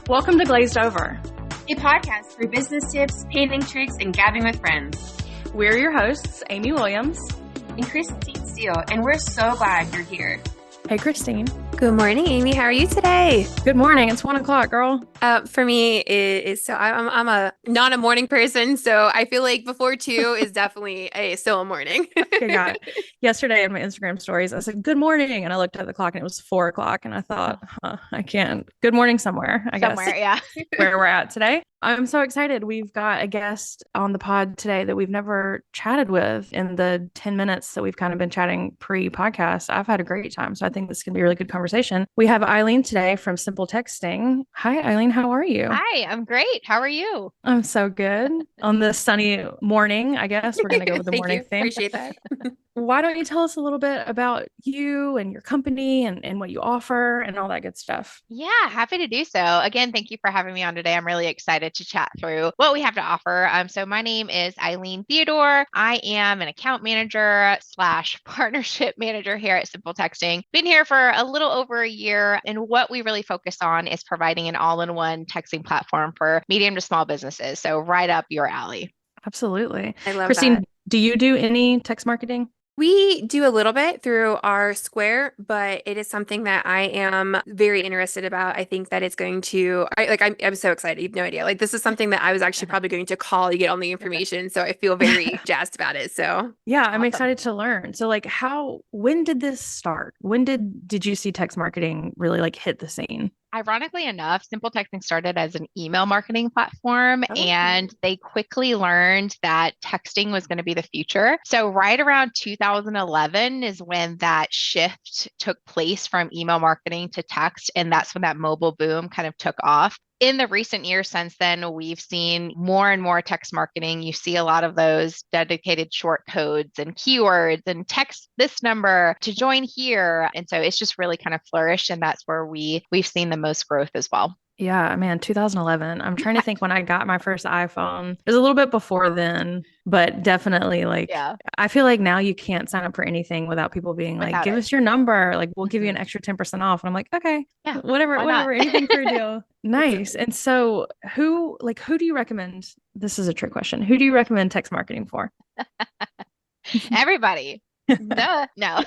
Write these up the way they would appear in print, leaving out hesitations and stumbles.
Welcome to Glazed Over, a podcast for business tips, painting tricks, and gabbing with friends. We're your hosts, Amy Williams and Christine Steele, and we're so glad you're here. Hey, Christine. Good morning, Amy. How are you today? Good morning. It's 1:00, girl. For me, it is so I'm a not a morning person, so I feel like before 2 is definitely still a morning. Okay, got it. Yesterday in my Instagram stories, I said good morning, and I looked at the clock and it was 4:00, and I thought, I can't. Good morning somewhere, I guess. Yeah. Where we're at today. I'm so excited. We've got a guest on the pod today that we've never chatted with in the 10 minutes that we've kind of been chatting pre-podcast. I've had a great time, so I think this is going to be a really good conversation. We have Aylin today from SimpleTexting. Hi, Aylin. How are you? Hi, I'm great. How are you? I'm so good. On this sunny morning, I guess we're going to go with the morning theme. Appreciate that. Why don't you tell us a little bit about you and your company and what you offer and all that good stuff? Yeah, happy to do so. Again, thank you for having me on today. I'm really excited to chat through what we have to offer. So my name is Aylin Theodore. I am an account manager / partnership manager here at SimpleTexting. Been here for a little over a year, and what we really focus on is providing an all-in-one texting platform for medium to small businesses. So right up your alley. Absolutely. I love Christine, that. do you do any text marketing? We do a little bit through our Square, but it is something that I am very interested about. I think that it's going to, I'm so excited. You have no idea. Like, this is something that I was actually probably going to call to get all the information. So I feel very jazzed about it. So yeah, I'm excited to learn. So like when did this start? When did you see text marketing really like hit the scene? Ironically enough, SimpleTexting started as an email marketing platform, and they quickly learned that texting was going to be the future. So right around 2011 is when that shift took place from email marketing to text, and that's when that mobile boom kind of took off. In the recent years since then, we've seen more and more text marketing. You see a lot of those dedicated short codes and keywords and text this number to join here. And so it's just really kind of flourished. And that's where we've seen the most growth as well. Yeah, man, 2011. I'm trying to think when I got my first iPhone. It was a little bit before then, but definitely I feel like now you can't sign up for anything without people being like, give us your number. Like, we'll give you an extra 10% off. And I'm like, okay, yeah, whatever, anything for a deal. Nice. And so who do you recommend? This is a trick question. Who do you recommend text marketing for? Everybody. No.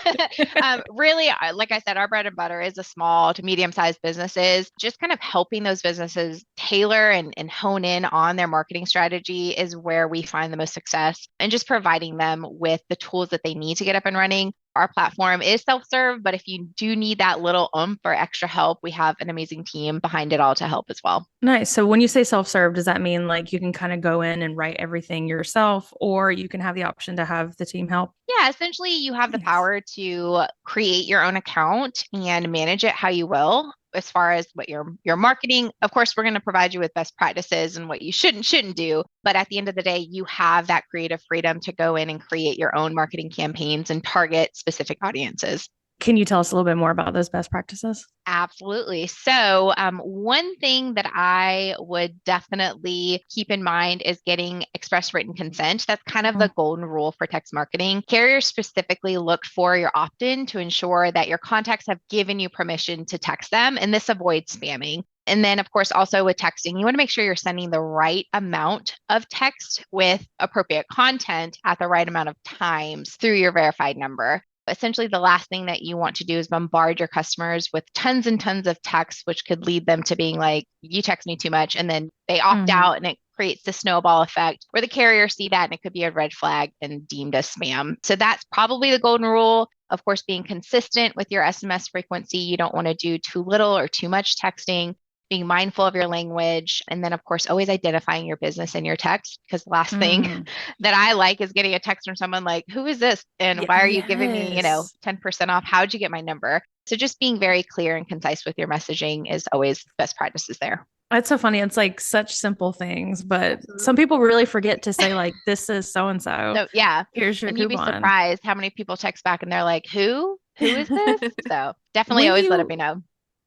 Really, like I said, our bread and butter is the small to medium-sized businesses. Just kind of helping those businesses tailor and hone in on their marketing strategy is where we find the most success, and just providing them with the tools that they need to get up and running. Our platform is self-serve, but if you do need that little oomph or extra help, we have an amazing team behind it all to help as well. Nice. So when you say self-serve, does that mean like you can kind of go in and write everything yourself, or you can have the option to have the team help? Yeah, essentially you have the power to create your own account and manage it how you will. As far as what your marketing, of course, we're going to provide you with best practices and what you shouldn't do. But at the end of the day, you have that creative freedom to go in and create your own marketing campaigns and target specific audiences. Can you tell us a little bit more about those best practices? Absolutely. So one thing that I would definitely keep in mind is getting express written consent. That's kind of the golden rule for text marketing. Carriers specifically look for your opt-in to ensure that your contacts have given you permission to text them, and this avoids spamming. And then, of course, also with texting, you want to make sure you're sending the right amount of text with appropriate content at the right amount of times through your verified number. Essentially, the last thing that you want to do is bombard your customers with tons and tons of text, which could lead them to being like, you text me too much. And then they opt out, and it creates the snowball effect where the carriers see that and it could be a red flag and deemed as spam. So that's probably the golden rule. Of course, being consistent with your SMS frequency. You don't want to do too little or too much texting. Being mindful of your language, and then of course, always identifying your business in your text, because the last thing that I like is getting a text from someone like, who is this? And why are you giving me, 10% off? How'd you get my number? So just being very clear and concise with your messaging is always best practices there. It's so funny. It's like such simple things, but some people really forget to say like, this is so-and-so. So yeah, here's your and coupon. You'd be surprised how many people text back and they're like, who is this? So definitely let me know.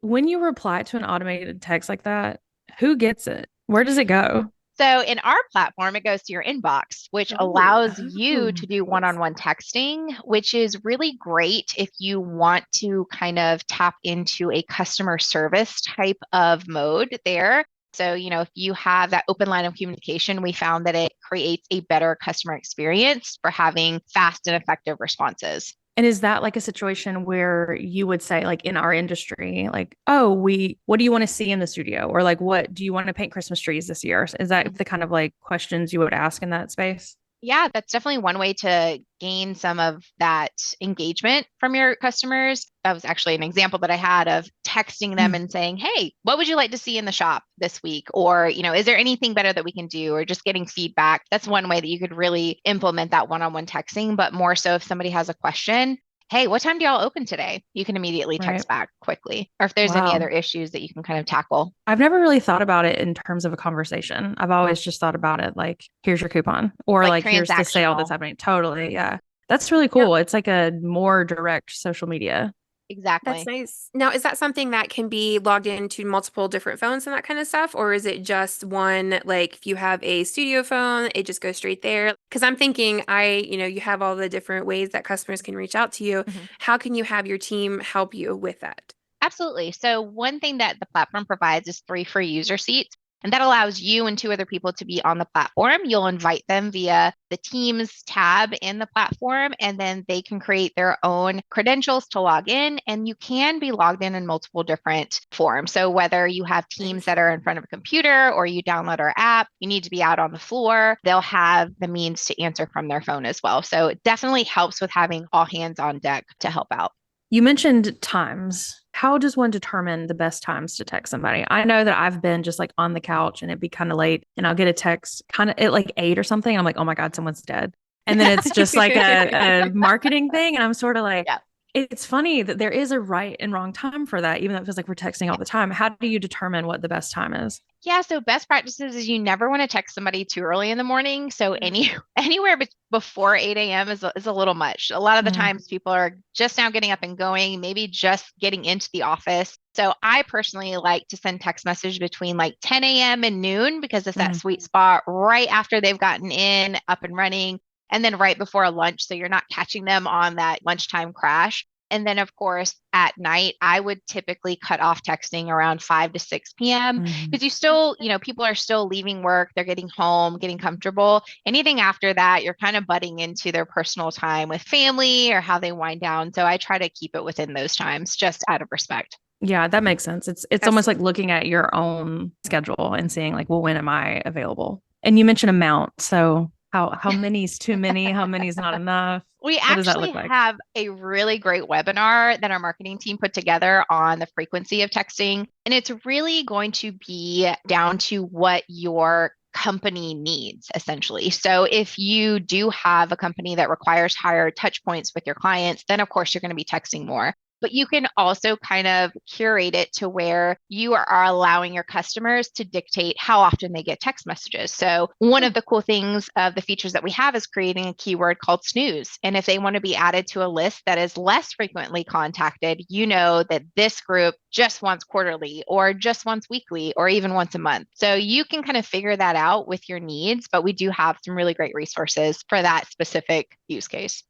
When you reply to an automated text like that, who gets it? Where does it go? So in our platform, it goes to your inbox, which allows you to do one-on-one texting, which is really great if you want to kind of tap into a customer service type of mode there. So, if you have that open line of communication, we found that it creates a better customer experience for having fast and effective responses. And is that like a situation where you would say, like in our industry, like, oh, what do you want to see in the studio? Or like, what do you want to paint Christmas trees this year? Is that the kind of like questions you would ask in that space? Yeah, that's definitely one way to gain some of that engagement from your customers. That was actually an example that I had of texting them and saying, hey, what would you like to see in the shop this week? Or, is there anything better that we can do? Or just getting feedback. That's one way that you could really implement that one-on-one texting, but more so if somebody has a question. Hey, what time do y'all open today? You can immediately text back quickly. Or if there's any other issues that you can kind of tackle. I've never really thought about it in terms of a conversation. I've always just thought about it like, here's your coupon, or like here's the sale that's happening. Totally. Yeah. That's really cool. It's like a more direct social media. Exactly. That's nice. Now, is that something that can be logged into multiple different phones and that kind of stuff? Or is it just one, like if you have a studio phone, it just goes straight there? Because I'm thinking you have all the different ways that customers can reach out to you. How can you have your team help you with that? Absolutely. So one thing that the platform provides is 3 free user seats. And that allows you and 2 other people to be on the platform. You'll invite them via the Teams tab in the platform, and then they can create their own credentials to log in. And you can be logged in multiple different forms. So whether you have teams that are in front of a computer or you download our app, you need to be out on the floor, they'll have the means to answer from their phone as well. So it definitely helps with having all hands on deck to help out. You mentioned times. How does one determine the best times to text somebody? I know that I've been just like on the couch and it'd be kind of late and I'll get a text kind of at like 8 or something. I'm like, oh my God, someone's dead. And then it's just like a marketing thing. And I'm sort of like, it's funny that there is a right and wrong time for that, even though it feels like we're texting all the time. How do you determine what the best time is? Yeah, so best practices is you never want to text somebody too early in the morning. So anywhere before 8 a.m. is a little much. A lot of the times people are just now getting up and going, maybe just getting into the office. So I personally like to send text message between like 10 a.m. and noon because it's that sweet spot right after they've gotten in, up and running, and then right before lunch. So you're not catching them on that lunchtime crash. And then, of course, at night, I would typically cut off texting around 5 to 6 p.m. because you still, people are still leaving work. They're getting home, getting comfortable. Anything after that, you're kind of butting into their personal time with family or how they wind down. So I try to keep it within those times just out of respect. Yeah, that makes sense. It's almost like looking at your own schedule and seeing like, well, when am I available? And you mentioned amount. So how many is too many? How many is not enough? We actually have a really great webinar that our marketing team put together on the frequency of texting. And it's really going to be down to what your company needs, essentially. So if you do have a company that requires higher touch points with your clients, then of course you're going to be texting more. But you can also kind of curate it to where you are allowing your customers to dictate how often they get text messages. So one of the cool things of the features that we have is creating a keyword called snooze. And if they want to be added to a list that is less frequently contacted, you know that this group just wants quarterly or just once weekly or even once a month. So you can kind of figure that out with your needs, but we do have some really great resources for that specific use case.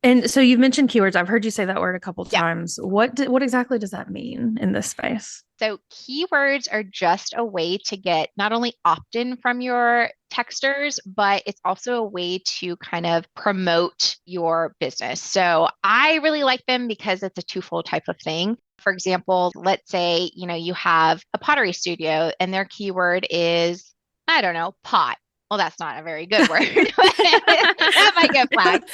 And so you've mentioned keywords. I've heard you say that word a couple of times. What exactly does that mean in this space? So keywords are just a way to get not only opt-in from your texters, but it's also a way to kind of promote your business. So I really like them because it's a twofold type of thing. For example, let's say, you have a pottery studio and their keyword is, I don't know, pot. Well, that's not a very good word. That might get flagged.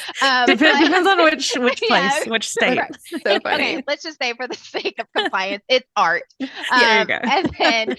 Depends on which place, which state. So funny. Okay, let's just say for the sake of compliance, it's art. There you go. And then,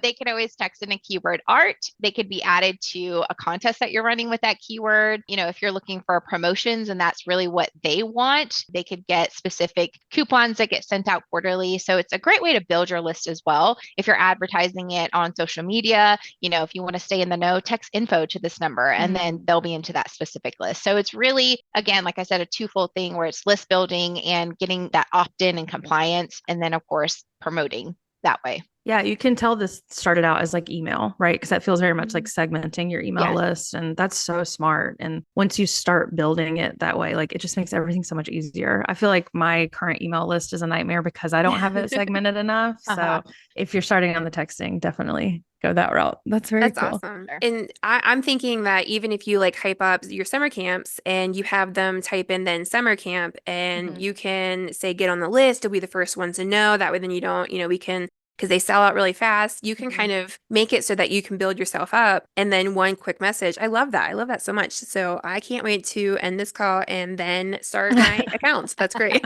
they can always text in a keyword art. They could be added to a contest that you're running with that keyword. If you're looking for promotions and that's really what they want, they could get specific coupons that get sent out quarterly. So it's a great way to build your list as well. If you're advertising it on social media, if you want to stay in the know, text info to this number and then they'll be into that specific list. So it's really, again, like I said, a twofold thing where it's list building and getting that opt-in and compliance, and then of course promoting that way. Yeah, you can tell this started out as like email, right? Because that feels very much like segmenting your email Yes. list. And that's so smart. And once you start building it that way, like it just makes everything so much easier. I feel like my current email list is a nightmare because I don't have it segmented enough. Uh-huh. So if you're starting on the texting, definitely go that route. That's very That's cool. awesome. Sure. And I'm thinking that even if you like hype up your summer camps and you have them type in then summer camp and Mhm. you can say get on the list, you'll be the first ones to know. That way then you don't, we can because they sell out really fast. You can Mhm. kind of make it so that you can build yourself up and then one quick message. I love that. I love that so much. So I can't wait to end this call and then start my accounts. That's great.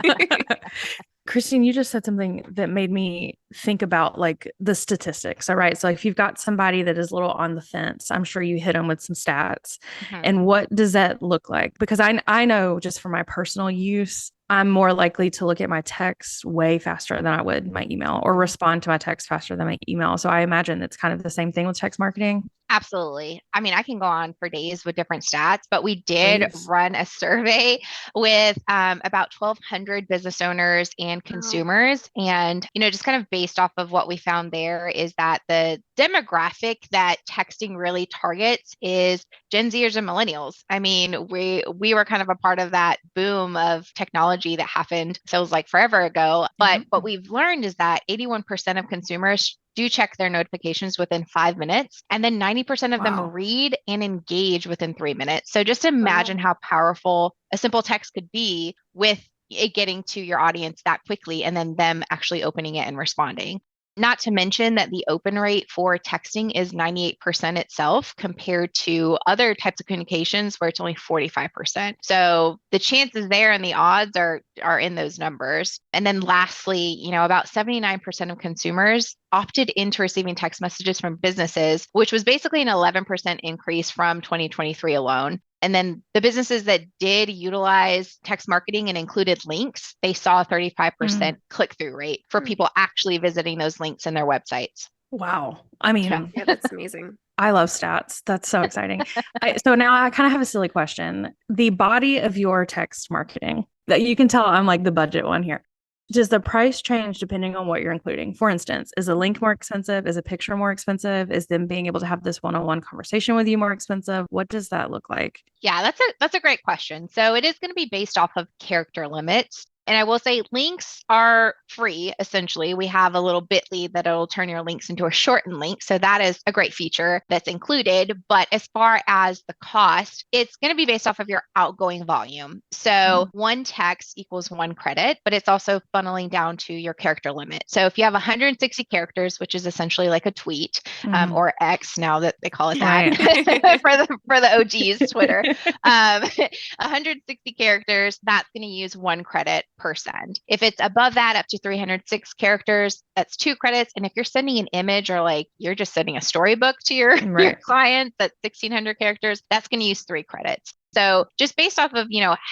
Christine, you just said something that made me think about like the statistics. All right. So if you've got somebody that is a little on the fence, I'm sure you hit them with some stats. Mhm. And what does that look like? Because I know just for my personal use, I'm more likely to look at my text way faster than I would my email or respond to my text faster than my email. So I imagine it's kind of the same thing with text marketing. Absolutely. I mean, I can go on for days with different stats, but we did Please. run a survey with about 1,200 business owners and Wow. consumers. And, just kind of based off of what we found there is that the demographic that texting really targets is Gen Zers and millennials. I mean, we were kind of a part of that boom of technology that happened, feels like forever ago. But Mhm. what we've learned is that 81% of consumers do check their notifications within 5 minutes, and then 90% of them Wow. read and engage within 3 minutes. So just Wow. imagine how powerful a simple text could be with it getting to your audience that quickly and then them actually opening it and responding. Not to mention that the open rate for texting is 98% itself compared to other types of communications where it's only 45%. So the chances there and the odds are in those numbers. And then lastly, about 79% of consumers opted into receiving text messages from businesses, which was basically an 11% increase from 2023 alone. And then the businesses that did utilize text marketing and included links, they saw a 35% Mm. click through rate for Hmm. people actually visiting those links in their websites. Wow. I Yeah. mean, Yeah, that's amazing. I love stats. That's so exciting. So now I kind of have a silly question. The body of your text marketing that you can tell I'm like the budget one here. Does the price change depending on what you're including? For instance, is a link more expensive? Is a picture more expensive? Is them being able to have this one-on-one conversation with you more expensive? What does that look like? Yeah, that's a great question. So it is going to be based off of character limits. And I will say links are free, essentially. We have a little bit.ly that it'll turn your links into a shortened link. So that is a great feature that's included. But as far as the cost, it's going to be based off of your outgoing volume. So one text equals one credit, but it's also funneling down to your character limit. So if you have 160 characters, which is essentially like a tweet, Mhm. or X now that they call it that Right. for the OGs, Twitter. 160 characters, that's going to use one credit per send. If it's above that, up to 306 characters, that's two credits. And if you're sending an image or like you're just sending a storybook to your Right. clients that's 1,600 characters, that's going to use three credits. So just based off of,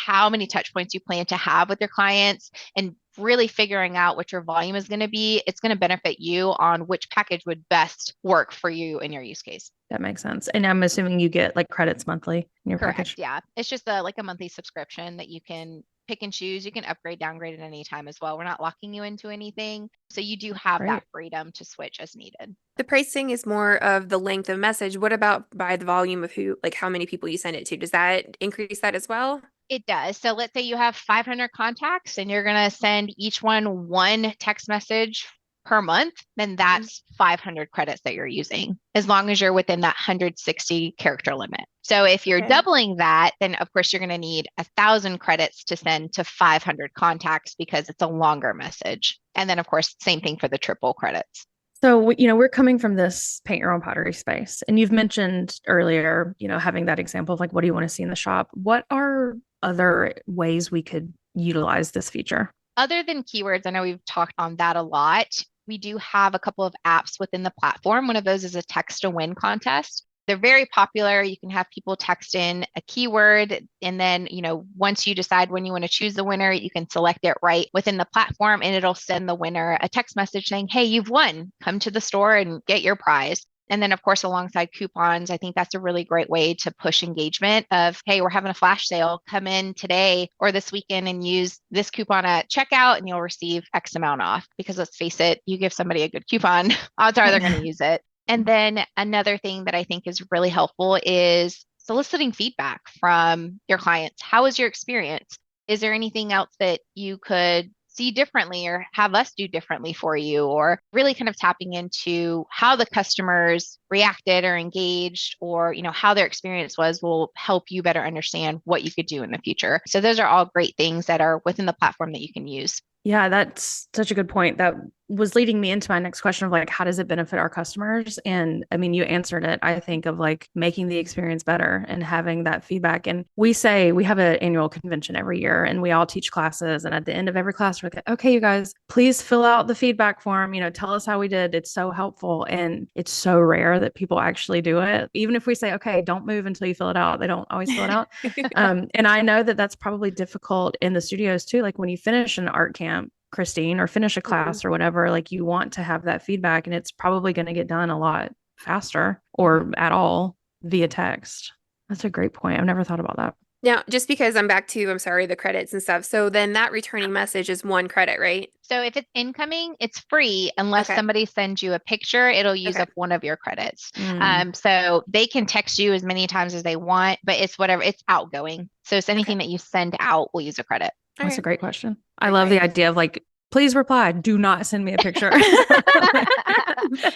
how many touch points you plan to have with your clients and really figuring out what your volume is going to be, it's going to benefit you on which package would best work for you in your use case. That makes sense. And I'm assuming you get like credits monthly in your Correct. package. Yeah. It's just like a monthly subscription that you can pick and choose. You can upgrade, downgrade at any time as well. We're not locking you into anything. So you do have Great. that freedom to switch as needed. The pricing is more of the length of message. What about by the volume of like how many people you send it to? Does that increase that as well? It does. So let's say you have 500 contacts and you're going to send each one text message per month, then that's 500 credits that you're using, as long as you're within that 160 character limit. So if you're Okay. doubling that, then of course you're going to need 1,000 credits to send to 500 contacts because it's a longer message. And then of course, same thing for the triple credits. So, we're coming from this paint your own pottery space. And you've mentioned earlier, having that example of like, what do you want to see in the shop? What are other ways we could utilize this feature? Other than keywords, I know we've talked on that a lot. We do have a couple of apps within the platform. One of those is a text to win contest. They're very popular. You can have people text in a keyword, and then, once you decide when you want to choose the winner, you can select it right within the platform, and it'll send the winner a text message saying, "Hey, you've won. Come to the store and get your prize." And then of course, alongside coupons, I think that's a really great way to push engagement of, hey, we're having a flash sale, come in today or this weekend and use this coupon at checkout and you'll receive X amount off. Because let's face it, you give somebody a good coupon, odds are they're going to use it. And then another thing that I think is really helpful is soliciting feedback from your clients. How was your experience? Is there anything else that you could see differently or have us do differently for you? Or really kind of tapping into how the customers reacted or engaged, or how their experience was, will help you better understand what you could do in the future. So those are all great things that are within the platform that you can use. Yeah, that's such a good point. That was leading me into my next question of like, how does it benefit our customers? And I mean, you answered it, I think, of like making the experience better and having that feedback. And we say we have an annual convention every year and we all teach classes. And at the end of every class, we're like, okay, you guys, please fill out the feedback form, tell us how we did. It's so helpful. And it's so rare that people actually do it. Even if we say, okay, don't move until you fill it out, they don't always fill it out. And I know that that's probably difficult in the studios too. Like when you finish an art camp, Christine, or finish a class or whatever, like you want to have that feedback, and it's probably going to get done a lot faster or at all via text. That's a great point. I've never thought about that. Now, just because I'm sorry, the credits and stuff. So then that returning message is 1 credit, right? So if it's incoming, it's free unless somebody sends you a picture, it'll use up one of your credits. So they can text you as many times as they want, but it's whatever, it's outgoing. So it's anything that you send out will use a credit. That's a great question. I love the idea of like, please reply. Do not send me a picture.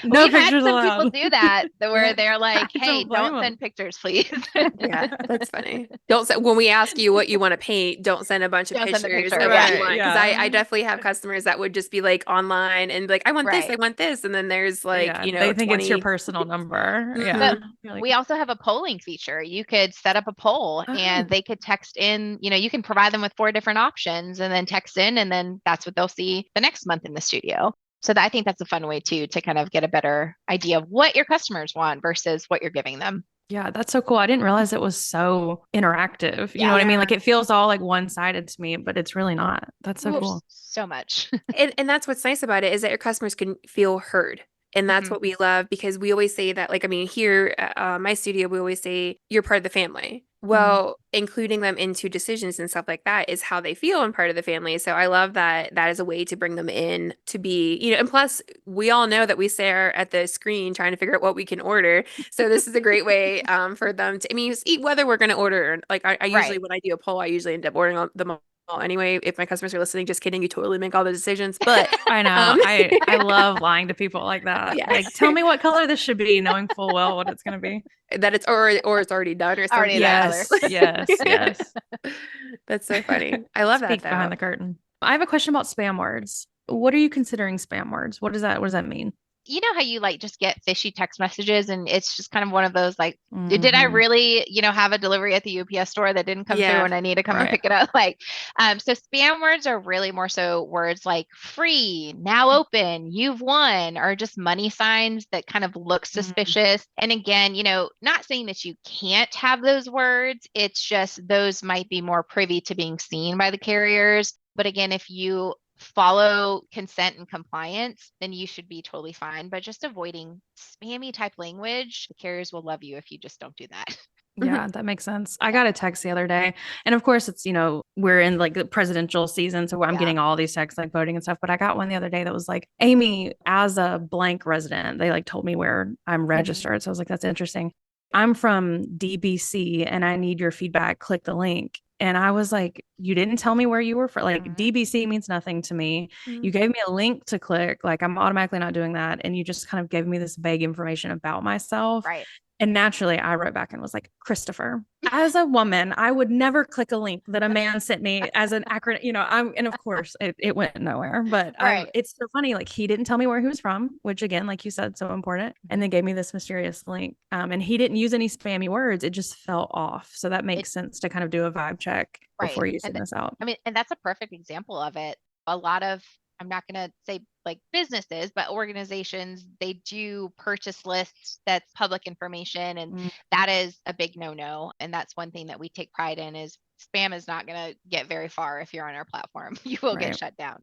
No We've had pictures some allowed. people do that where they're like, hey, don't them. send pictures, please. Yeah, that's funny. When we ask you what you want to paint, don't send a bunch of Don't send the pictures picture, of what you right, want. Because I definitely have customers that would just be like online and like, I want this, I want this. And then there's like, they think 20... it's your personal number. But we also have a polling feature. You could set up a poll and they could text in, you can provide them with 4 different options and then text in, and then that's what they'll see the next month in the studio. So I think that's a fun way too, to kind of get a better idea of what your customers want versus what you're giving them. Yeah, that's so cool. I didn't realize it was so interactive. You know what I mean? Like it feels all like one-sided to me, but it's really not. That's so cool. So much. and that's what's nice about it, is that your customers can feel heard. And that's what we love, because we always say that, like, I mean, here at my studio, we always say you're part of the family. Well, including them into decisions and stuff like that is how they feel and part of the family. So I love that that is a way to bring them in to be, and plus we all know that we stare at the screen trying to figure out what we can order. So this is a great way for them to, I mean, whether we're going to order, like I usually, when I do a poll, I usually end up ordering them all anyway. If my customers are listening, just kidding, you totally make all the decisions. But I know, I love lying to people like that. Yeah. Like, tell me what color this should be, knowing full well what it's going to be. That it's or it's already done or something. Yes. That's so funny. I love Speak that behind the curtain. I have a question about spam words. What are you considering spam words? What does that mean? You know how you like just get fishy text messages and it's just kind of one of those like, did I really, have a delivery at the UPS store that didn't come through and I need to come and pick it up? Like, so spam words are really more so words like free, now open, you've won, or just money signs that kind of look suspicious. And again, not saying that you can't have those words. It's just those might be more privy to being seen by the carriers. But again, if you follow consent and compliance, then you should be totally fine. But just avoiding spammy type language, the carriers will love you if you just don't do that. Yeah, that makes sense. I got a text the other day, and of course it's, we're in like the presidential season. So I'm getting all these texts like voting and stuff, but I got one the other day that was like, Amy, as a blank resident, they like told me where I'm registered. So I was like, that's interesting. I'm from DBC and I need your feedback. Click the link. And I was like, you didn't tell me where you were from. Like DBC means nothing to me. You gave me a link to click. Like I'm automatically not doing that. And you just kind of gave me this vague information about myself. Right. And naturally I wrote back and was like, Christopher, as a woman, I would never click a link that a man sent me as an acronym, and of course it went nowhere, but it's so funny. Like he didn't tell me where he was from, which again, like you said, so important. And then gave me this mysterious link. And he didn't use any spammy words. It just felt off. So that makes sense to kind of do a vibe check before you send this out. I mean, and that's a perfect example of it. A lot of, I'm not going to say like businesses, but organizations, they do purchase lists that's public information. And that is a big no-no. And that's one thing that we take pride in is spam is not going to get very far if you're on our platform. You will get shut down.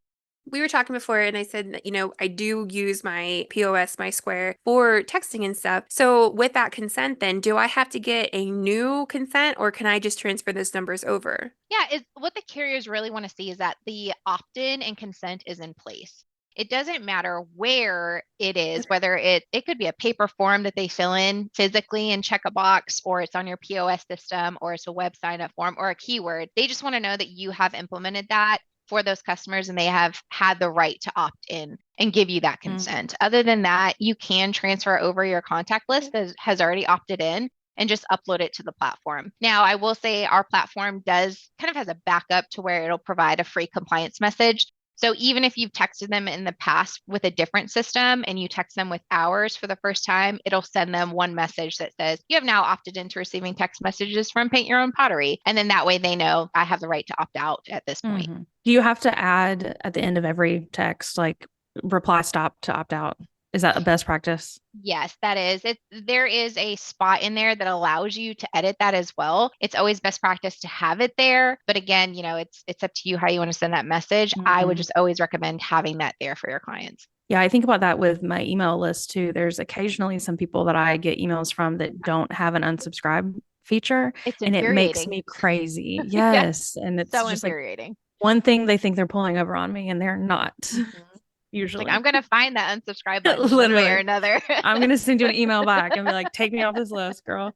We were talking before and I said that, I do use my POS, my Square for texting and stuff. So with that consent, then do I have to get a new consent or can I just transfer those numbers over? Yeah, what the carriers really want to see is that the opt-in and consent is in place. It doesn't matter where it is, whether it could be a paper form that they fill in physically and check a box, or it's on your POS system, or it's a web sign up form or a keyword. They just want to know that you have implemented that for those customers and they have had the right to opt in and give you that consent. Other than that, you can transfer over your contact list that has already opted in and just upload it to the platform. Now, I will say our platform does kind of has a backup to where it'll provide a free compliance message. So even if you've texted them in the past with a different system and you text them with ours for the first time, it'll send them one message that says, you have now opted into receiving text messages from Paint Your Own Pottery. And then that way they know I have the right to opt out at this point. Do you have to add at the end of every text, like reply stop to opt out? Is that a best practice? Yes, that is. There is a spot in there that allows you to edit that as well. It's always best practice to have it there. But again, it's up to you how you want to send that message. I would just always recommend having that there for your clients. Yeah, I think about that with my email list too. There's occasionally some people that I get emails from that don't have an unsubscribe feature. It's and it makes infuriating. me crazy. Yes. And it's So just infuriating. Like one thing they think they're pulling over on me and they're not. Usually. Like, I'm going to find that unsubscribe button one way or another. I'm going to send you an email back and be like, take me off this list, girl.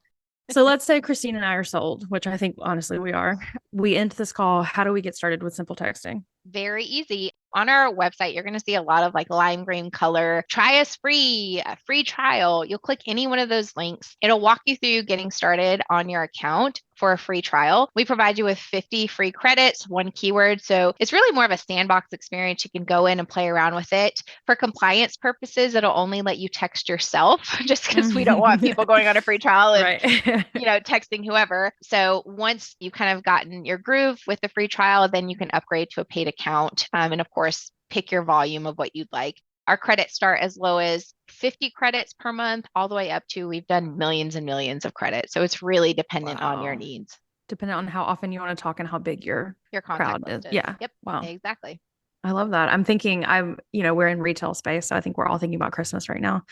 So let's say Christine and I are sold, which I think honestly we are. We end this call. How do we get started with simple texting? Very easy. On our website, you're going to see a lot of like lime green color, try us free, a free trial. You'll click any one of those links. It'll walk you through getting started on your account for a free trial. We provide you with 50 free credits, one keyword. So it's really more of a sandbox experience. You can go in and play around with it. For compliance purposes, it'll only let you text yourself just because we don't want people going on a free trial and, texting whoever. So once you've kind of gotten your groove with the free trial, then you can upgrade to a paid account. And of course, pick your volume of what you'd like. Our credits start as low as 50 credits per month, all the way up to we've done millions and millions of credits. So it's really dependent on your needs. Depending on how often you want to talk and how big your contact crowd list is. Yeah. Yep. Wow. Exactly. I love that. I'm thinking we're in retail space. So I think we're all thinking about Christmas right now.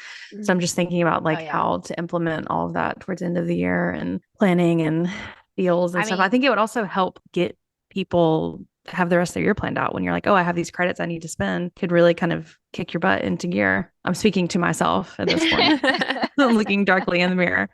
So I'm just thinking about how to implement all of that towards the end of the year and planning and deals and stuff. I think it would also help get people have the rest of the year planned out when you're like, oh, I have these credits I need to spend, could really kind of kick your butt into gear. I'm speaking to myself at this point. I'm looking darkly in the mirror.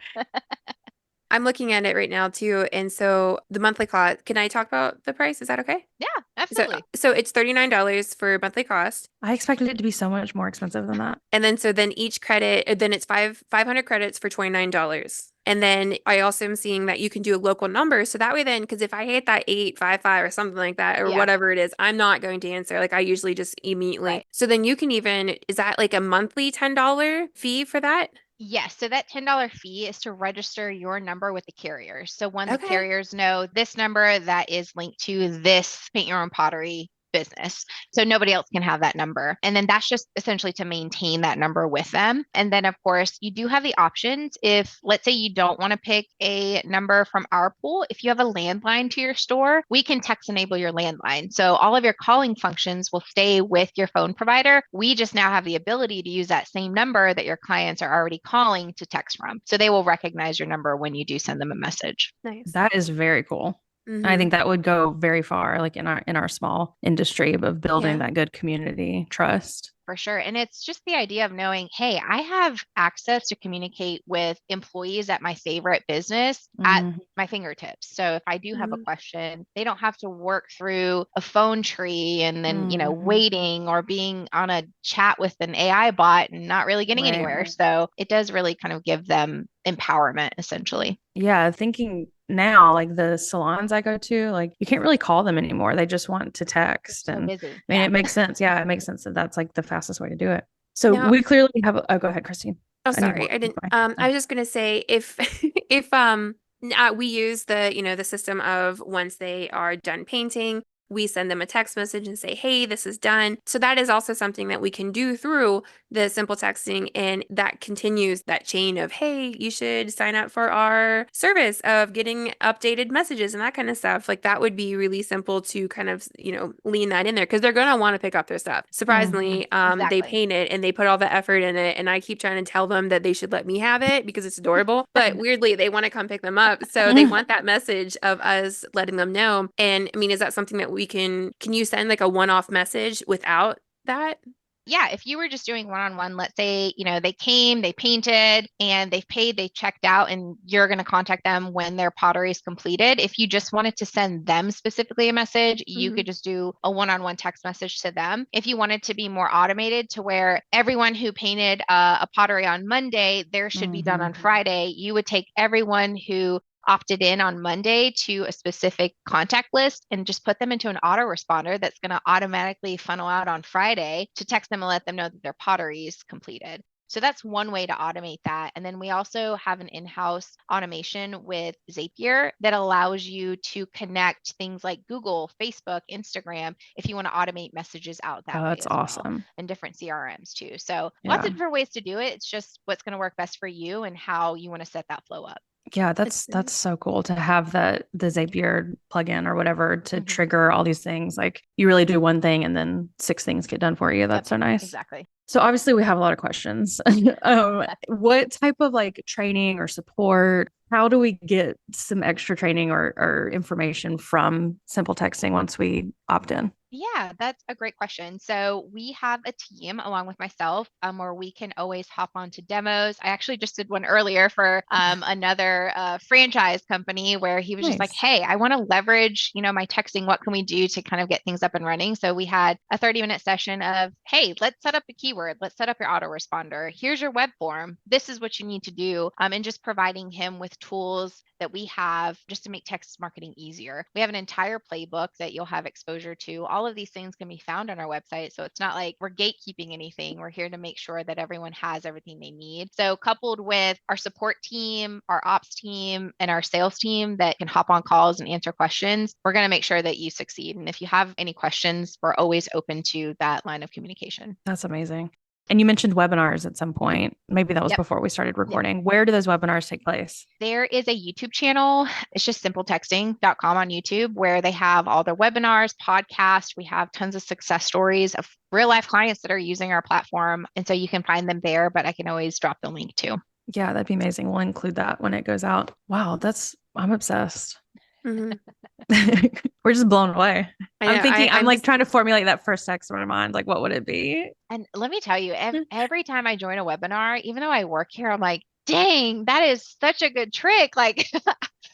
I'm looking at it right now too. And so the monthly cost, can I talk about the price? Is that okay? Yeah, absolutely. So it's $39 for monthly cost. I expected it to be so much more expensive than that. And then each credit, then it's 500 credits for $29. And then I also am seeing that you can do a local number. So that way then, because if I hit that 855 or something like that, or whatever it is, I'm not going to answer. Like I usually just immediately. Right. So then you can is that like a monthly $10 fee for that? Yes. So that $10 fee is to register your number with the carrier. So when the carriers know this number that is linked to this Paint Your Own Pottery business. So nobody else can have that number. And then that's just essentially to maintain that number with them. And then of course you do have the options. If let's say you don't want to pick a number from our pool, if you have a landline to your store, we can text enable your landline. So all of your calling functions will stay with your phone provider. We just now have the ability to use that same number that your clients are already calling to text from. So they will recognize your number when you do send them a message. Nice. That is very cool. I think that would go very far, like in our small industry of building that good community trust. For sure. And it's just the idea of knowing, hey, I have access to communicate with employees at my favorite business at my fingertips. So if I do have a question, they don't have to work through a phone tree and then, waiting or being on a chat with an AI bot and not really getting anywhere. So it does really kind of give them empowerment, essentially. Yeah. Thinking now, like the salons I go to, like you can't really call them anymore. They just want to text. So and busy. I mean, it makes sense. Yeah, it makes sense that that's like the fastest way to do it. So we clearly have. Go ahead, Christine. Oh, sorry, I didn't. I was just gonna say if we use the the system of once they are done painting, we send them a text message and say, hey, this is done. So that is also something that we can do through the simple texting. And that continues that chain of, hey, you should sign up for our service of getting updated messages and that kind of stuff. Like that would be really simple to kind of, lean that in there because they're going to want to pick up their stuff. Surprisingly, they Exactly. paint it and they put all the effort in it. And I keep trying to tell them that they should let me have it because it's adorable. But weirdly, they want to come pick them up. So they want that message of us letting them know. And I mean, is that something that can you send like a one-off message without that? Yeah, if you were just doing one-on-one, let's say, they came, they painted, and they've paid, they checked out, and you're going to contact them when their pottery is completed. If you just wanted to send them specifically a message, you could just do a one-on-one text message to them. If you wanted to be more automated to where everyone who painted a pottery on Monday, theirs should be done on Friday, you would take everyone who opted in on Monday to a specific contact list and just put them into an autoresponder that's going to automatically funnel out on Friday to text them and let them know that their pottery is completed. So that's one way to automate that. And then we also have an in-house automation with Zapier that allows you to connect things like Google, Facebook, Instagram, if you want to automate messages out that way that's as well, awesome. and different CRMs too. So lots of different ways to do it. It's just what's going to work best for you and how you want to set that flow up. Yeah, that's so cool to have the Zapier plugin or whatever to trigger all these things. Like you really do one thing and then 6 things get done for you. That's so nice. Exactly. So obviously we have a lot of questions. What type of like training or support? How do we get some extra training or information from SimpleTexting once we opt in? Yeah, that's a great question. So we have a team along with myself where we can always hop onto demos. I actually just did one earlier for another franchise company where he was just like, hey, I want to leverage, my texting. What can we do to kind of get things up and running? So we had a 30-minute session of, hey, let's set up a keyword. Let's set up your autoresponder. Here's your web form. This is what you need to do. And just providing him with tools that we have just to make text marketing easier. We have an entire playbook that you'll have exposure to. All of these things can be found on our website. So it's not like we're gatekeeping anything. We're here to make sure that everyone has everything they need. So coupled with our support team, our ops team, and our sales team that can hop on calls and answer questions, we're going to make sure that you succeed. And if you have any questions, we're always open to that line of communication. That's amazing. And you mentioned webinars at some point. Maybe that was before we started recording. Yep. Where do those webinars take place? There is a YouTube channel. It's just simpletexting.com on YouTube where they have all their webinars, podcasts. We have tons of success stories of real life clients that are using our platform. And so you can find them there, but I can always drop the link too. Yeah, that'd be amazing. We'll include that when it goes out. Wow, I'm obsessed. We're just blown away. I'm thinking, I'm like trying to formulate that first text in my mind. Like, what would it be? And let me tell you, every time I join a webinar, even though I work here, I'm like, dang, that is such a good trick. Like,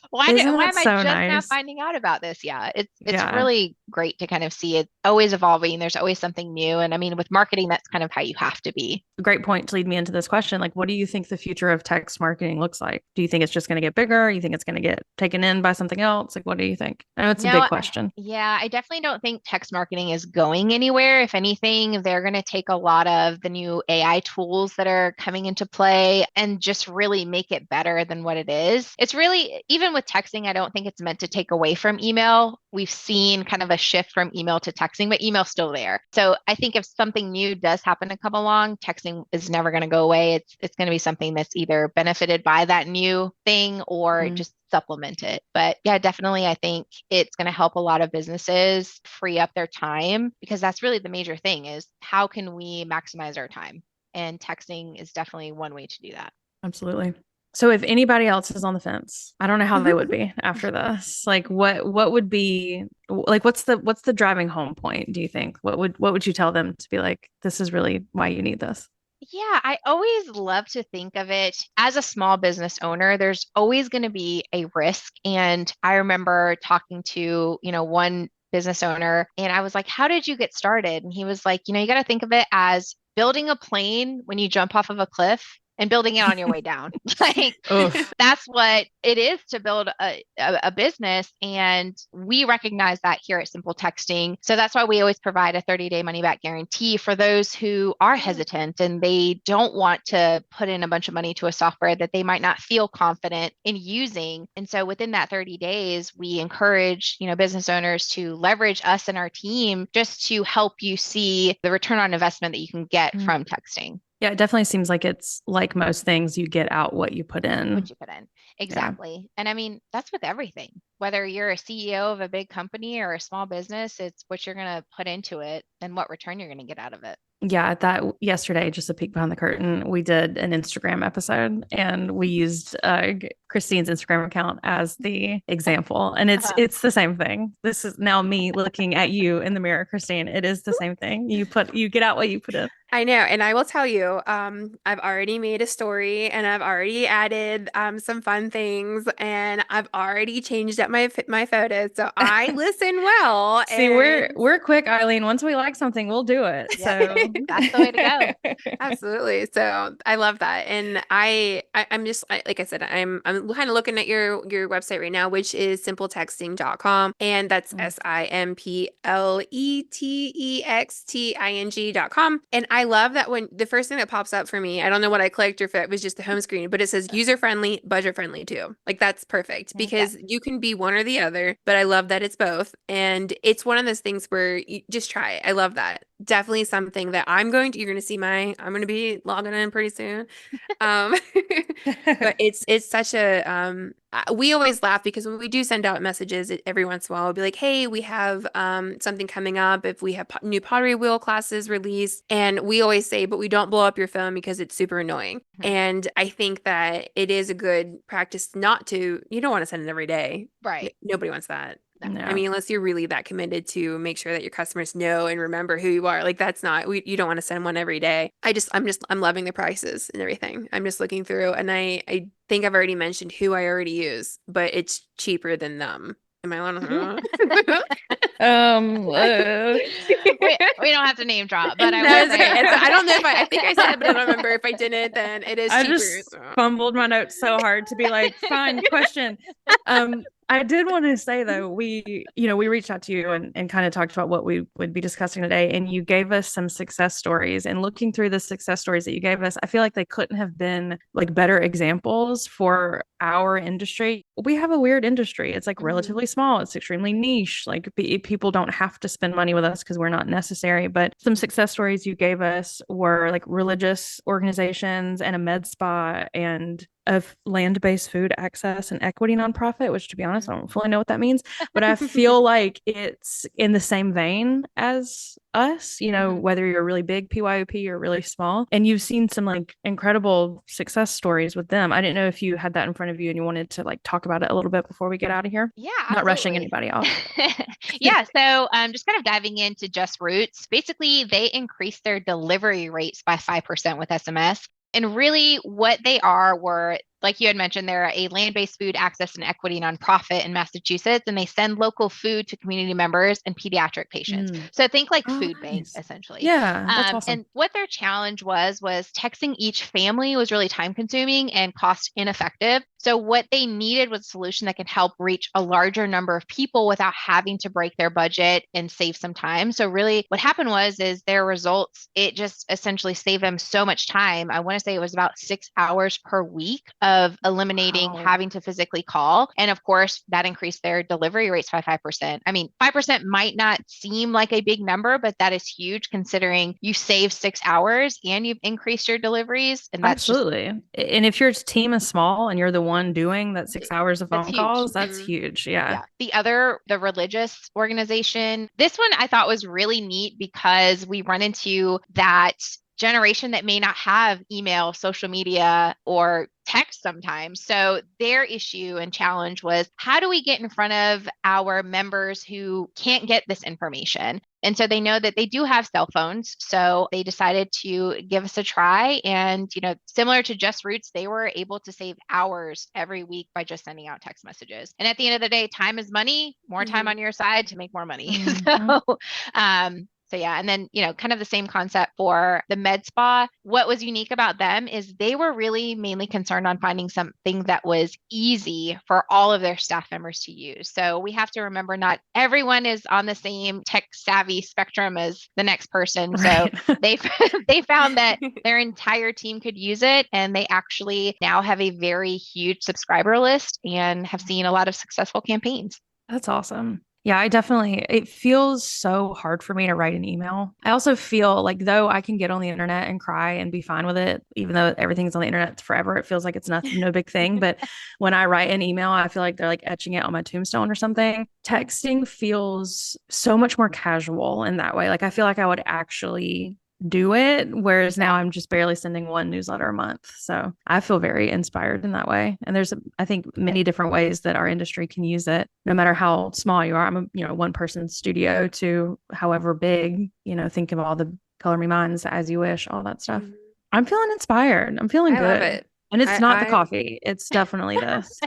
why am I just now finding out about this? Yeah, it's really great to kind of see it always evolving. There's always something new. And I mean, with marketing, that's kind of how you have to be. Great point to lead me into this question. Like, what do you think the future of text marketing looks like? Do you think it's just going to get bigger? You think it's going to get taken in by something else? Like, what do you think? I know it's a big question. I definitely don't think text marketing is going anywhere. If anything, they're going to take a lot of the new AI tools that are coming into play and just really make it better than what it is. It's really, even with texting, I don't think it's meant to take away from email. We've seen kind of a shift from email to texting, but email's still there. So I think if something new does happen to come along, texting is never going to go away. It's going to be something that's either benefited by that new thing or just supplement it. But yeah, definitely, I think it's going to help a lot of businesses free up their time because that's really the major thing is how can we maximize our time? And texting is definitely one way to do that. Absolutely. So if anybody else is on the fence, I don't know how they would be after this. Like what would be like what's the driving home point, do you think? What would you tell them to be like, this is really why you need this? Yeah, I always love to think of it as a small business owner. There's always going to be a risk. And I remember talking to, one business owner and I was like, how did you get started? And he was like, you got to think of it as building a plane when you jump off of a cliff. and building it on your way down. Like Oof. that's what it is to build a business. And we recognize that here at Simple Texting. So that's why we always provide a 30-day money back guarantee for those who are hesitant and they don't want to put in a bunch of money to a software that they might not feel confident in using. And so within that 30 days, we encourage, business owners to leverage us and our team just to help you see the return on investment that you can get from texting. Yeah, it definitely seems like it's like most things, you get out what you put in. What you put in. Exactly. Yeah. And I mean, that's with everything. Whether you're a CEO of a big company or a small business, it's what you're going to put into it and what return you're going to get out of it. Yeah, that yesterday, just a peek behind the curtain, we did an Instagram episode and we used Christine's Instagram account as the example. And it's the same thing. This is now me looking at you in the mirror, Christine. It is the same thing. You get out what you put in. I know. And I will tell you, I've already made a story and I've already added some fun things and I've already changed up my photos. So I listen well. See, we're quick, Aylin. Once we like something, we'll do it. So that's the way to go. Absolutely. So I love that. And I'm just, like I said, I'm kind of looking at your website right now, which is simpletexting.com. And that's SimpleTexting.com. And I love that when the first thing that pops up for me, I don't know what I clicked or if it was just the home screen, but it says user-friendly, budget-friendly too. Like that's perfect because you can be one or the other, but I love that it's both. And it's one of those things where you just try it. I love that. Definitely something that you're going to see I'm going to be logging in pretty soon. But it's such a, we always laugh because when we do send out messages every once in a while, we'll be like, hey, we have something coming up. If we have new pottery wheel classes released, and we always say, but we don't blow up your phone because it's super annoying. Mm-hmm. And I think that it is a good practice you don't want to send it every day. Right. Nobody wants that. No. I mean, unless you're really that committed to make sure that your customers know and remember who you are. Like that's not, you don't want to send one every day. I'm loving the prices and everything. I'm just looking through and I think I've already mentioned who I already use, but it's cheaper than them. Am I allowed to? We don't have to name drop, but I don't know if I think I said it, but I don't remember. If I didn't, then it is cheaper. I just fumbled my notes so hard to be like, fine, question. I did want to say though, we reached out to you and kind of talked about what we would be discussing today. And you gave us some success stories, and looking through the success stories that you gave us, I feel like they couldn't have been like better examples for our industry. We have a weird industry. It's like relatively small. It's extremely niche. Like people don't have to spend money with us because we're not necessary. But some success stories you gave us were like religious organizations and a med spa and of land-based food access and equity nonprofit, which to be honest, I don't fully know what that means, but I feel like it's in the same vein as us, whether you're really big PYOP or really small, and you've seen some like incredible success stories with them. I didn't know if you had that in front of you and you wanted to like talk about it a little bit before we get out of here. Yeah, not rushing anybody off. Yeah, so just kind of diving into Just Roots. Basically, they increased their delivery rates by 5% with SMS. And really what they were, like you had mentioned, they're a land-based food access and equity nonprofit in Massachusetts, and they send local food to community members and pediatric patients. So think like food bank, essentially. Yeah, that's awesome. And what their challenge was texting each family was really time consuming and cost ineffective. So what they needed was a solution that could help reach a larger number of people without having to break their budget and save some time. So really what happened is their results, it just essentially saved them so much time. I want to say it was about 6 hours per week of eliminating having to physically call. And of course, that increased their delivery rates by 5%. I mean, 5% might not seem like a big number, but that is huge considering you save 6 hours and you've increased your deliveries. And that's absolutely. And if your team is small and you're the one doing that 6 hours of phone calls, that's huge. Yeah. The religious organization, this one I thought was really neat because we run into that generation that may not have email, social media, or text sometimes. So their issue and challenge was, how do we get in front of our members who can't get this information? And so they know that they do have cell phones. So they decided to give us a try. And, similar to Just Roots, they were able to save hours every week by just sending out text messages. And at the end of the day, time is money, more time on your side to make more money. So So yeah, and then, kind of the same concept for the med spa. What was unique about them is they were really mainly concerned on finding something that was easy for all of their staff members to use. So we have to remember not everyone is on the same tech savvy spectrum as the next person. So Right. they they found that their entire team could use it, and they actually now have a very huge subscriber list and have seen a lot of successful campaigns. That's awesome. Yeah, it feels so hard for me to write an email. I also feel like though I can get on the internet and cry and be fine with it, even though everything's on the internet forever, it feels like it's no big thing. But when I write an email, I feel like they're like etching it on my tombstone or something. Texting feels so much more casual in that way. Like I feel like I would actually do it, whereas now I'm just barely sending one newsletter a month. So I feel very inspired in that way. And there's, I think, many different ways that our industry can use it, no matter how small you are. I'm a one person studio to however big, think of all the color me minds as you wish, all that stuff. I'm feeling inspired. I'm feeling I good. love it. And it's not the coffee. It's definitely this.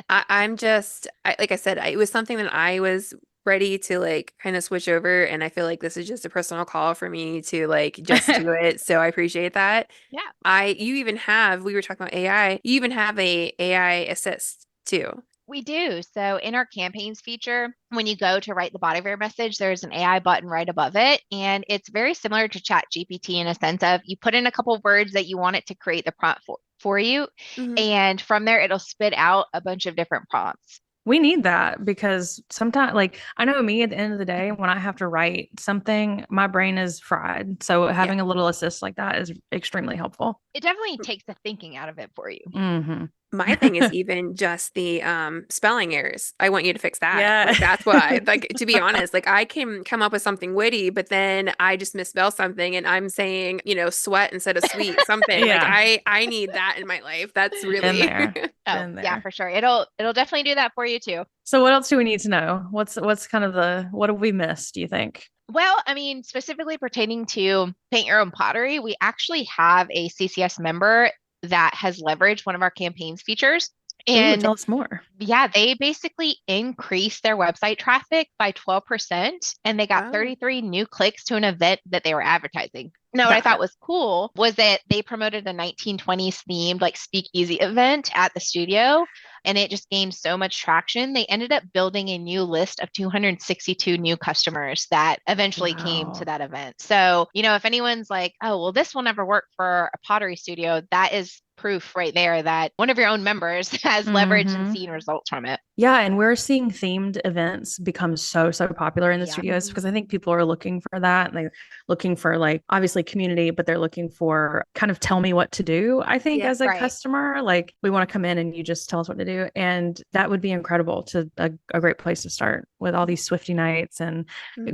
I'm just, like I said, it was something that I was ready to like kind of switch over, and I feel like this is just a personal call for me to like just do it. So I appreciate that. Yeah. We were talking about AI. You even have a AI assist too. We do. So in our campaigns feature, when you go to write the body of your message, there's an AI button right above it. And it's very similar to Chat GPT in a sense of you put in a couple of words that you want it to create the prompt for you. And from there, it'll spit out a bunch of different prompts. We need that because sometimes, like, I know me at the end of the day, when I have to write something, my brain is fried. So having a little assist like that is extremely helpful. It definitely takes the thinking out of it for you. Mm-hmm. My thing is even just the spelling errors. I want you to fix that. Yeah. Like, that's why, like, to be honest, like I can come up with something witty, but then I just misspell something and I'm saying, sweat instead of sweet, something. Yeah. Like I need that in my life. That's really In there. Yeah, for sure. It'll definitely do that for you too. So what else do we need to know? What's kind of what have we missed, do you think? Well, I mean, specifically pertaining to paint your own pottery, we actually have a CCS member that has leveraged one of our campaigns features. And tell us more. Yeah, they basically increased their website traffic by 12%, and they got 33 new clicks to an event that they were advertising. Now, what I thought was cool was that they promoted a 1920s themed like speakeasy event at the studio, and it just gained so much traction. They ended up building a new list of 262 new customers that eventually came to that event. So, if anyone's like, oh, well, this will never work for a pottery studio, that is proof right there that one of your own members has leveraged and seen results from it. Yeah, and we're seeing themed events become so popular in the studios because I think people are looking for that. And they're looking for like obviously community, but they're looking for kind of tell me what to do. I think as a customer, like we want to come in and you just tell us what to do. And that would be incredible to a great place to start with all these Swifty nights. And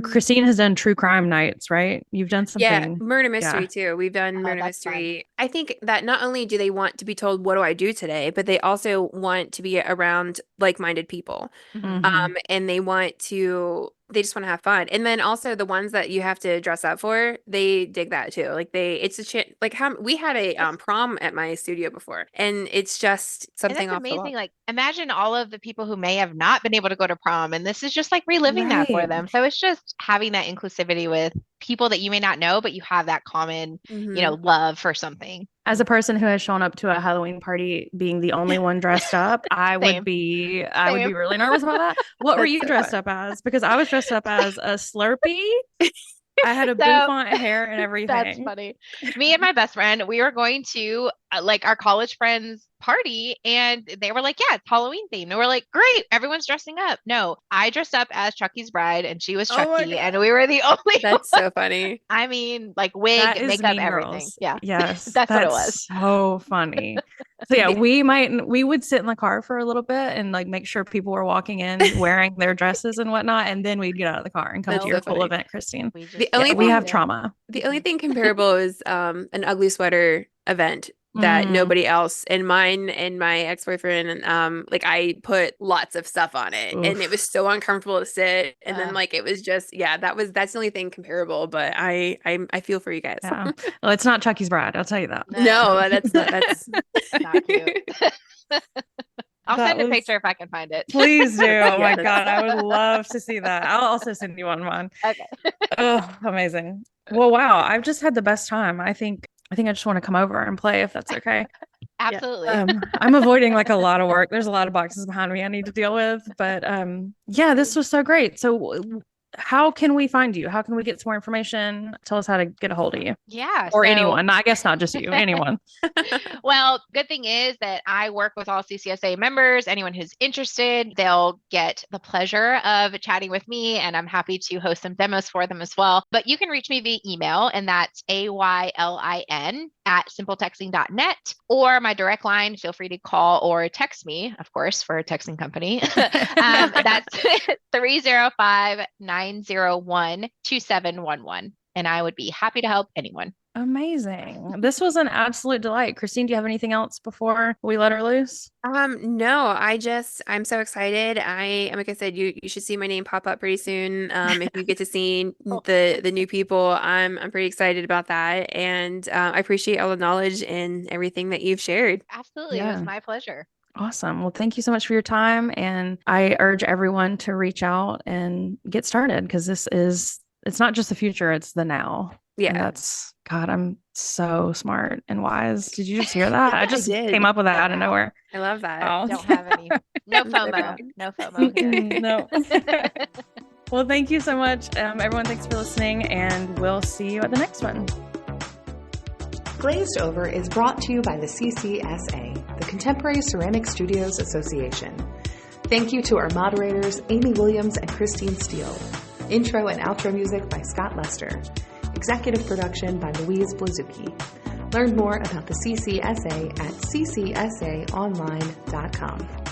Christine has done true crime nights, right? You've done something. Yeah, murder mystery too. We've done murder mystery. Fun. I think that not only do they want to be told, what do I do today? But they also want to be around like-minded people. And they just want to have fun. And then also the ones that you have to dress up for, they dig that too. Like we had a prom at my studio before, and it's just something off amazing. Like imagine all of the people who may have not been able to go to prom, and this is just like reliving that for them. So it's just having that inclusivity with people that you may not know, but you have that common, love for something. As a person who has shown up to a Halloween party being the only one dressed up, I would be really nervous about that. What were you dressed up as? Because I was dressed up as a Slurpee. I had a bouffant hair and everything. That's funny. Me and my best friend, we were going to like our college friends party, and they were like, yeah, it's Halloween themed. And we're like, great, everyone's dressing up. No, I dressed up as Chucky's bride and she was Chucky, and we were the only That's so funny. I mean, like wig, makeup, everything. Yeah. Yes. That's what it was. So funny. So yeah, we would sit in the car for a little bit and like make sure people were walking in wearing their dresses and whatnot, and then we'd get out of the car and come to your full event, Christine. We have trauma. The only thing comparable is an ugly sweater event that nobody else, and mine and my ex-boyfriend, and like I put lots of stuff on it. Oof. And it was so uncomfortable to sit, and then like it was just that's the only thing comparable. But I feel for you guys. Yeah. Well, it's not Chucky's bride, I'll tell you that. No, that's not cute. I'll That send a was- picture if I can find it. Please do. Oh my Yes. God. I would love to see that. I'll also send you one, Mom. Okay. Oh, amazing. Well, wow. I've just had the best time. I think I just want to come over and play if that's okay. Absolutely. I'm avoiding like a lot of work. There's a lot of boxes behind me I need to deal with, but yeah, this was so great. So how can we find you? How can we get some more information? Tell us how to get a hold of you Yeah. or so anyone. I guess not just you, anyone. Well, good thing is that I work with all CCSA members. Anyone who's interested, they'll get the pleasure of chatting with me, and I'm happy to host some demos for them as well. But you can reach me via email, and that's aylin@simpletexting.net, or my direct line. Feel free to call or text me, of course, for a texting company. That's 305-901-2711. And I would be happy to help anyone. Amazing. This was an absolute delight. Christine, do you have anything else before we let her loose? No, I'm so excited. Like I said, you should see my name pop up pretty soon. If you get to see the new people, I'm pretty excited about that. And I appreciate all the knowledge and everything that you've shared. Absolutely. It Yeah. was my pleasure. Awesome. Well, thank you so much for your time. And I urge everyone to reach out and get started because it's not just the future, it's the now. Yeah. And God, I'm so smart and wise. Did you just hear that? I just came up with that out of nowhere. I love that. Oh. Don't have any. No FOMO. No FOMO here. No. Well, thank you so much. Everyone, thanks for listening, and we'll see you at the next one. Glazed Over is brought to you by the CCSA, the Contemporary Ceramic Studios Association. Thank you to our moderators, Amy Williams and Christine Steele. Intro and outro music by Scott Lester. Executive production by Louise Blazucki. Learn more about the CCSA at ccsaonline.com.